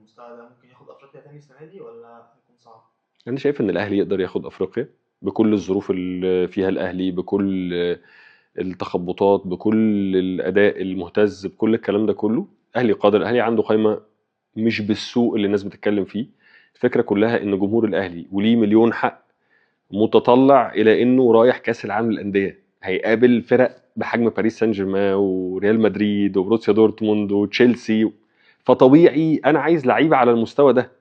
بالمستوى ده ممكن ياخد افريقيا تاني السنه دي ولا هيكون صعب؟ انا شايف ان الاهلي يقدر ياخد افريقيا بكل الظروف اللي فيها الاهلي، بكل التخبطات، بكل الاداء المهتز، بكل الكلام ده كله. الاهلي قادر، الاهلي عنده قائمه مش بالسوء اللي الناس بتتكلم فيه. الفكره كلها ان جمهور الاهلي وليه مليون حق متطلع الى انه رايح كاس العالم للانديه، هيقابل فرق بحجم باريس سان جيرمان وريال مدريد وبروسيا دورتموند وتشيلسي. فطبيعي انا عايز لعيبه على المستوى ده.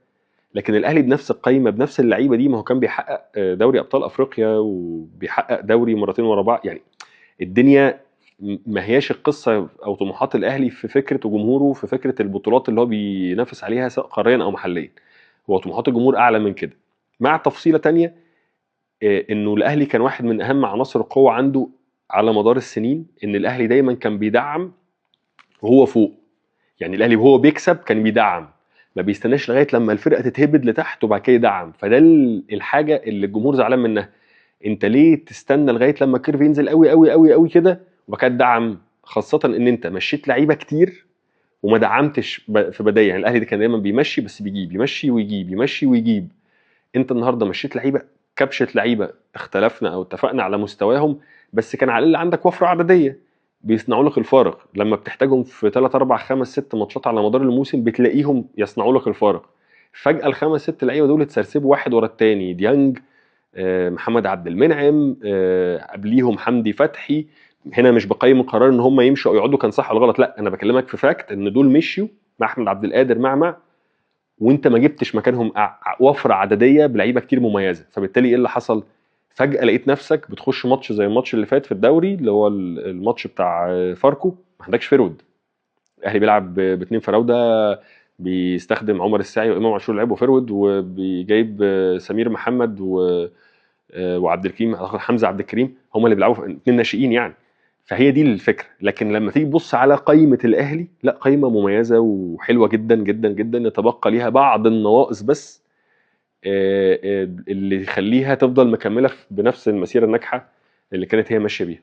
لكن الاهلي بنفس القايمه بنفس اللعيبه دي، ما هو كان بيحقق دوري ابطال افريقيا وبيحقق دوري مرتين ورا بعض. يعني الدنيا ما هياش القصه او طموحات الاهلي في فكره وجمهوره في فكره البطولات اللي هو بينافس عليها سواء قاريا او محليا. هو طموحات الجمهور اعلى من كده، مع تفصيله تانية. انه الاهلي كان واحد من اهم عناصر القوه عنده على مدار السنين، ان الاهلي دايما كان بيدعم وهو فوق. يعني الاهلي وهو بيكسب كان بيدعم، ما بيستناش لغايه لما الفرقه تتهبد لتحت وبعد كده يدعم. فده الحاجه اللي الجمهور زعلان منها. انت ليه تستنى لغايه لما الكيرف ينزل قوي قوي قوي قوي كده وبعد كده تدعم؟ خاصه ان انت مشيت لعيبه كتير وما دعمتش في بدايه. يعني الاهلي ده كان دايما بيمشي بس بيجيب، يمشي ويجيب، يمشي ويجيب. انت النهارده مشيت لعيبه، كبشه لعيبه، اختلفنا او اتفقنا على مستواهم، بس كان على الاقل عندك وفره عدديه بيصنعوا لك الفارق. لما بتحتاجهم في 3 4 5 6 ماتشات على مدار الموسم بتلاقيهم يصنعوا لك الفارق. فجاه الخمس ست لعيبه دول اتسرسبوا واحد ورا الثاني، ديانج، محمد عبد المنعم، قبليهم حمدي فتحي. هنا مش بقيم قرار ان هم يمشوا او يقعدوا كان صح ولا غلط، لا انا بكلمك في فاكت ان دول مشيوا مع احمد عبد القادر مع وانت ما جبتش مكانهم وفره عدديه بلعيبه كتير مميزه. فبالتالي ايه اللي حصل؟ فجاه لقيت نفسك بتخش ماتش زي الماتش اللي فات في الدوري اللي هو الماتش بتاع فاركو، ما عندكش فرود. الاهلي بيلعب باثنين فراوده، بيستخدم عمر الساعي وامام عاشور لعبوا فرود، وبيجيب سمير محمد وعبد الكريم، اعتقد حمزه عبد الكريم، هم اللي بيلعبوا اثنين ناشئين يعني. فهي دي الفكره. لكن لما تيجي تبص على قائمه الاهلي، لا قائمه مميزه وحلوه جدا جدا جدا، يتبقى ليها بعض النواقص بس اللي يخليها تفضل مكمله بنفس المسيره الناجحه اللي كانت هي ماشيه بيها.